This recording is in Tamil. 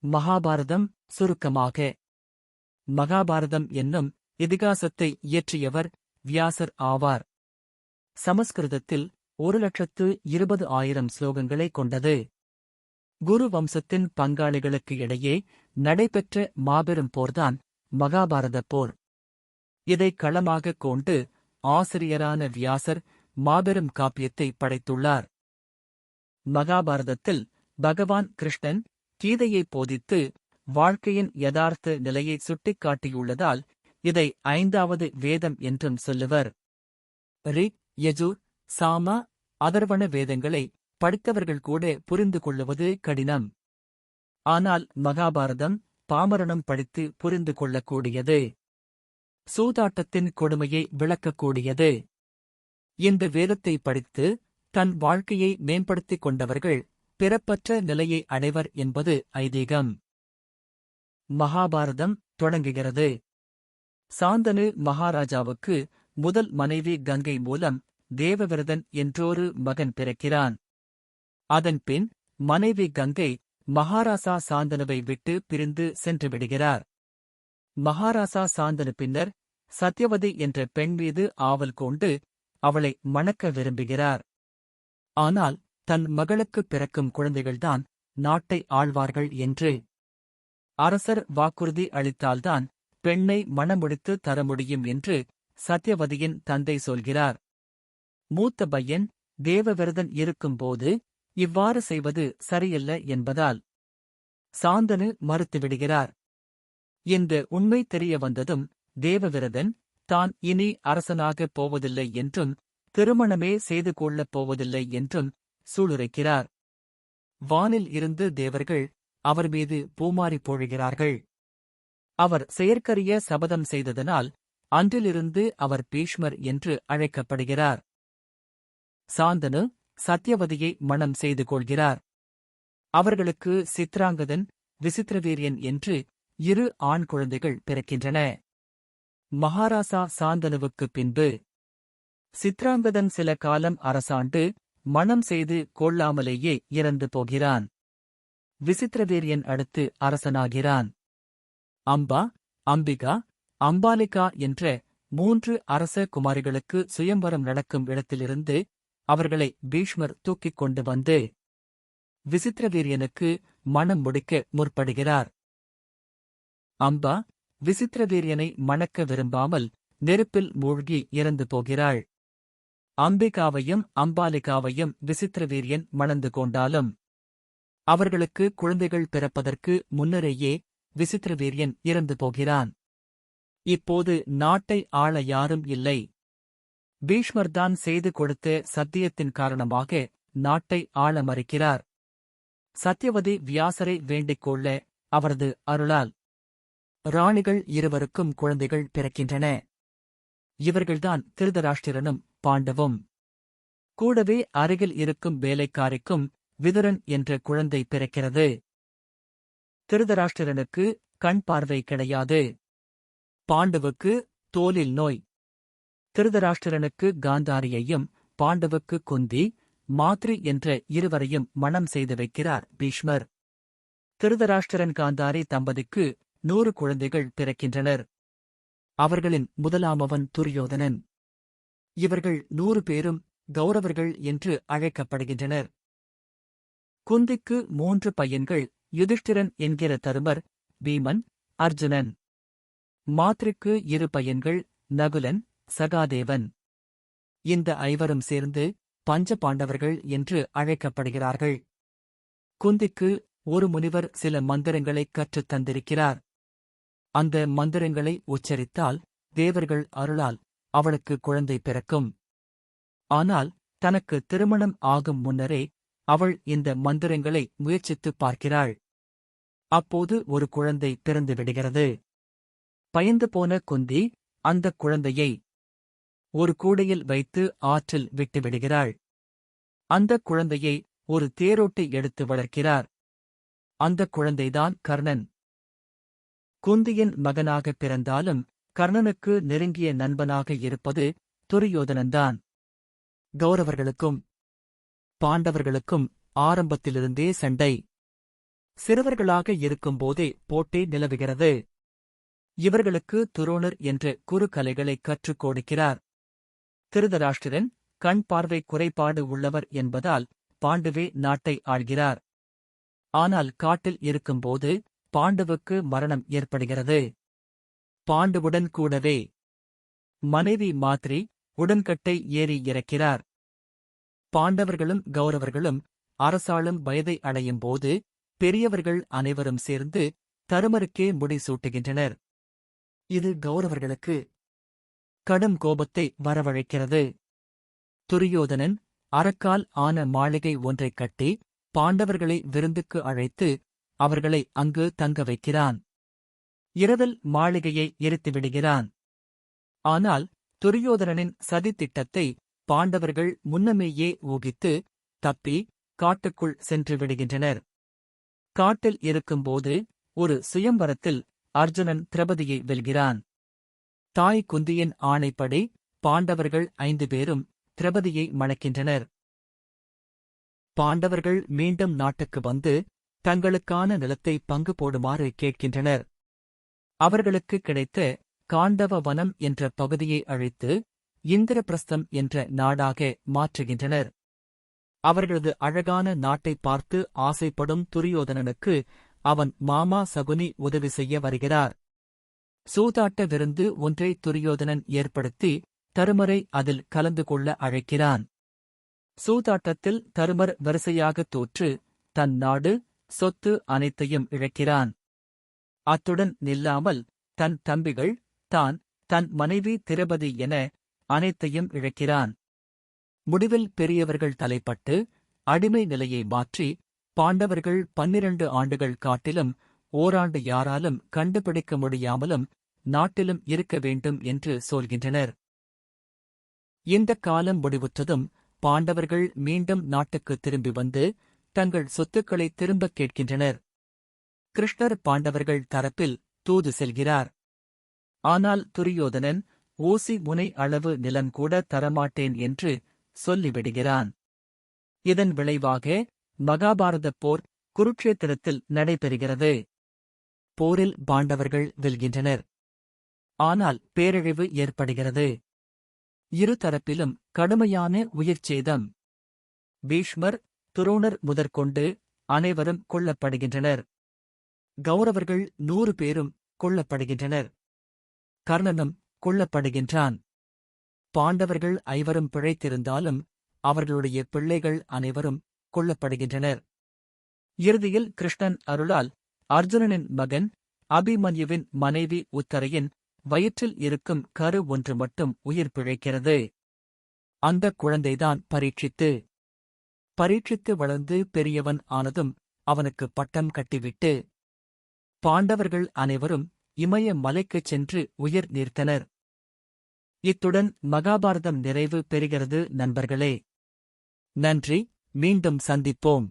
மகாபாரதம் சுருக்கமாக. மகாபாரதம் என்னும் இதிகாசத்தை இயற்றியவர் வியாசர் ஆவார். சமஸ்கிருதத்தில் 1,20,000 ஸ்லோகங்களை கொண்டது. குரு வம்சத்தின் பங்காளிகளுக்கு இடையே நடைபெற்ற மாபெரும் போர்தான் மகாபாரத போர். இதை களமாகக் கொண்டு ஆசிரியரான வியாசர் மாபெரும் காப்பியத்தை படைத்துள்ளார். மகாபாரதத்தில் பகவான் கிருஷ்ணன் கீதையை போதித்து வாழ்க்கையின் யதார்த்த நிலையை சுட்டிக்காட்டியுள்ளதால் இதை 5வது வேதம் என்றும் சொல்லுவர். ரிக், யஜுர், சாம, அதர்வண வேதங்களை படித்தவர்கள் கூட புரிந்து கொள்ளுவது கடினம். ஆனால் மகாபாரதம் பாமரனும் படித்து புரிந்து கொள்ளக்கூடியது. சூதாட்டத்தின் கொடுமையை விளக்கக்கூடியது. இந்த வேதத்தை படித்து தன் வாழ்க்கையை மேம்படுத்திக் கொண்டவர்கள் பிறப்பற்ற நிலையை அடைவர் என்பது ஐதீகம். மகாபாரதம் தொடங்குகிறது. சாந்தனு மகாராஜாவுக்கு முதல் மனைவி கங்கை மூலம் தேவவிரதன் என்றொரு மகன் பிறக்கிறான். அதன்பின் மனைவி கங்கை மகாராசா சாந்தனுவை விட்டு பிரிந்து சென்று விடுகிறார். மகாராசா சாந்தனு பின்னர் சத்யவதி என்ற பெண் மீது ஆவல் கொண்டு அவளை மணக்க விரும்புகிறார். ஆனால் தன் மகளுக்குப் பிறக்கும் குழந்தைகள்தான் நாட்டை ஆள்வார்கள் என்று அரசர் வாக்குறுதி அளித்தால்தான் பெண்ணை மணமுடித்து தர முடியும் என்று சத்யவதியின் தந்தை சொல்கிறார். மூத்த பையன் தேவவிரதன் இருக்கும்போது இவ்வாறு செய்வது சரியல்ல என்பதால் சாந்தனு மறுத்துவிடுகிறார். இந்த உண்மை தெரிய வந்ததும் தேவவிரதன் தான் இனி அரசனாகப் போவதில்லை என்றும் திருமணமே செய்து கொள்ளப் போவதில்லை என்றும் சூளுரைக்கிறார். வானில் இருந்து தேவர்கள் அவர் மீது பூமாரி பொழிகிறார்கள். அவர் செயற்கரிய சபதம் செய்ததனால் அன்றிலிருந்து அவர் பீஷ்மர் என்று அழைக்கப்படுகிறார். சாந்தனு சத்யவதியை மணம் செய்து கொள்கிறார். அவர்களுக்கு சித்ராங்கதன், விசித்திரவீரியன் என்று 2 ஆண் குழந்தைகள் பிறக்கின்றன. மகாராசா சாந்தனுவுக்குப் பின்பு சித்ராங்கதன் சில காலம் அரசாண்டு மணம் செய்து கொள்ளாமலேயே இறந்து போகிறான். விசித்திரவீரியன் அடுத்து அரசனாகிறான். அம்பா, அம்பிகா, அம்பாலிகா என்ற 3 அரச குமாரிகளுக்கு சுயம்வரம் நடக்கும் இடத்திலிருந்து அவர்களை பீஷ்மர் தூக்கிக் கொண்டு வந்து விசித்திரவீரியனுக்கு மணம் முடிக்க முற்படுகிறார். அம்பா விசித்திரவீரியனை மணக்க விரும்பாமல் நெருப்பில் மூழ்கி இறந்து போகிறாள். அம்பிகாவையும் அம்பாலிகாவையும் விசித்திரவீரியன் மணந்து கொண்டாலும் அவர்களுக்கு குழந்தைகள் பிறப்பதற்கு முன்னரேயே விசித்திரவீரியன் இறந்து போகிறான். இப்போது நாட்டை ஆள யாரும் இல்லை. பீஷ்மர்தான் செய்து கொடுத்த சத்தியத்தின் காரணமாக நாட்டை ஆள மறுக்கிறார். சத்யவதி வியாசரை வேண்டிக் கொள்ள அவரது அருளால் ராணிகள் இருவருக்கும் குழந்தைகள் பிறக்கின்றன. இவர்கள்தான் திருதராஷ்டிரனும் பாண்டவும். கூடவே அருகில் இருக்கும் வேலைக்காரிக்கும் விதுரன் என்ற குழந்தை பிறக்கிறது. திருதராஷ்டிரனுக்கு கண் பார்வை கிடையாது. பாண்டுவுக்கு தோலில் நோய். திருதராஷ்டிரனுக்கு காந்தாரியையும் பாண்டவுக்கு குந்தி, மாத்ரி என்ற இருவரையும் மணம் செய்து வைக்கிறார் பீஷ்மர். திருதராஷ்டிரன் காந்தாரி தம்பதிக்கு 100 குழந்தைகள் பிறக்கின்றனர். அவர்களின் முதலாமவன் துரியோதனன். இவர்கள் 100 பேரும் கௌரவர்கள் என்று அழைக்கப்படுகின்றனர். குந்திக்கு 3 பையன்கள் யுதிஷ்டிரன் என்கிற தருமர், பீமன், அர்ஜுனன். மாத்ரிக்கு 2 பையன்கள் நகுலன், சகாதேவன். இந்த 5வரும் சேர்ந்து பஞ்ச பாண்டவர்கள் என்று அழைக்கப்படுகிறார்கள். குந்திக்கு ஒரு முனிவர் சில மந்திரங்களைக் கற்றுத் தந்திருக்கிறார். அந்த மந்திரங்களை உச்சரித்தால் தேவர்கள் அருளால் அவளுக்கு குழந்தை பிறக்கும். ஆனால் தனக்கு திருமணம் ஆகும் முன்னரே அவள் இந்த மந்திரங்களை முயற்சித்துப் பார்க்கிறாள். அப்போது ஒரு குழந்தை பிறந்து விடுகிறது. பயந்து போன குந்தி அந்தக் குழந்தையை ஒரு கூடையில் வைத்து ஆற்றில் விட்டுவிடுகிறாள். அந்தக் குழந்தையை ஒரு தேரோட்டி எடுத்து வளர்க்கிறார். அந்தக் குழந்தைதான் கர்ணன். குந்தியின் மகனாகப் பிறந்தாலும் கர்ணனுக்கு நெருங்கிய நண்பனாக இருப்பது துரியோதனன்தான். கௌரவர்களுக்கும் பாண்டவர்களுக்கும் ஆரம்பத்திலிருந்தே சண்டை. சிறுவர்களாக இருக்கும்போதே போட்டி நிலவுகிறது. இவர்களுக்கு துரோணர் என்ற குறுக்கலைகளை கற்றுக் கொடுக்கிறார். திருதராஷ்டிரன் கண் பார்வை குறைபாடு உள்ளவர் என்பதால் பாண்டுவே நாட்டை ஆள்கிறார். ஆனால் காட்டில் இருக்கும்போது பாண்டுவுக்கு மரணம் ஏற்படுகிறது. பாண்டுவுடன் கூடவே மனைவி மாத்ரி உடன்கட்டை ஏறி இறக்கிறார். பாண்டவர்களும் கௌரவர்களும் அரசாளும் வயதை அடையும் போது பெரியவர்கள் அனைவரும் சேர்ந்து தருமருக்கே முடிசூட்டுகின்றனர். இது கௌரவர்களுக்கு கடும் கோபத்தை வரவழைக்கிறது. துரியோதனன் அரக்கால் ஆன மாளிகை ஒன்றைக் கட்டி பாண்டவர்களை விருந்துக்கு அழைத்து அவர்களை அங்கு தங்க வைக்கிறான். இரவில் மாளிகையை எரித்துவிடுகிறான். ஆனால் துரியோதனனின் சதித்திட்டத்தை பாண்டவர்கள் முன்னமேயே ஊகித்து தப்பி காட்டுக்குள் சென்று விடுகின்றனர். காட்டில் இருக்கும்போது ஒரு சுயம்வரத்தில் அர்ஜுனன் திரௌபதியை வெல்கிறான். தாய் குந்தியின் ஆணைப்படி பாண்டவர்கள் 5 பேரும் திரௌபதியை மணக்கின்றனர். பாண்டவர்கள் மீண்டும் நாட்டுக்கு வந்து தங்களுக்கான நிலத்தை பங்கு போடுமாறு கேட்கின்றனர். அவர்களுக்கு கிடைத்த காண்டவ வனம் என்ற பகுதியை அழித்து இந்திரபிரஸ்தம் என்ற நாடாக மாற்றுகின்றனர். அவர்களது அழகான நாட்டை பார்த்து ஆசைப்படும் துரியோதனனுக்கு அவன் மாமா சகுனி உதவி செய்ய வருகிறார். சூதாட்ட விருந்து ஒன்றை துரியோதனன் ஏற்படுத்தி தருமரை அதில் கலந்து கொள்ள அழைக்கிறான். சூதாட்டத்தில் தருமர் வரிசையாக தோற்று தன் நாடு சொத்து அனைத்தையும் இழக்கிறான். அத்துடன் நில்லாமல் தன் தம்பிகள் தன் மனைவி திரௌபதி என அனைத்தையும் இழக்கிறான். முடிவில் பெரியவர்கள் தலைப்பட்டு அடிமை நிலையை மாற்றி பாண்டவர்கள் 12 ஆண்டுகள் காட்டிலும் ஓராண்டு யாராலும் கண்டுபிடிக்க முடியாமலும் நாட்டிலும் இருக்க வேண்டும் என்று சொல்கின்றனர். இந்தக் காலம் முடிவுற்றதும் பாண்டவர்கள் மீண்டும் நாட்டுக்கு திரும்பி வந்து தங்கள் சொத்துக்களை திரும்பக் கேட்கின்றனர். கிருஷ்ணர் பாண்டவர்கள் தரப்பில் தூது செல்கிறார். ஆனால் துரியோதனன் ஊசி முனை அளவு நிலம் கூட தரமாட்டேன் என்று சொல்லிவிடுகிறான். இதன் விளைவாக மகாபாரதப் போர் குருட்சேத்திரத்தில் நடைபெறுகிறது. போரில் பாண்டவர்கள் வெல்கின்றனர். ஆனால் பேரழிவு ஏற்படுகிறது. இரு தரப்பிலும் கடுமையான உயிர்ச்சேதம். பீஷ்மர் துரோணர் முதற்கொண்டு அனைவரும் கொல்லப்படுகின்றனர். கௌரவர்கள் 100 பேரும் கொல்லப்படுகின்றனர். கர்ணனும் கொல்லப்படுகின்றான். பாண்டவர்கள் 5 பிழைத்திருந்தாலும் அவர்களுடைய பிள்ளைகள் அனைவரும் கொல்லப்படுகின்றனர். இறுதியில் கிருஷ்ணன் அருளால் அர்ஜுனனின் மகன் அபிமன்யுவின் மனைவி உத்தரையின் வயிற்றில் இருக்கும் கரு ஒன்று மட்டும் உயிர் பிழைக்கிறது. அந்தக் குழந்தைதான் பரீட்சித்து. பரீட்சித்து வளர்ந்து பெரியவன் ஆனதும் அவனுக்கு பட்டம் கட்டிவிட்டு பாண்டவர்கள் அனைவரும் இமய மலைக்குச் சென்று உயிர் நீர்த்தனர். இத்துடன் மகாபாரதம் நிறைவு பெறுகிறது நண்பர்களே. நன்றி, மீண்டும் சந்திப்போம்.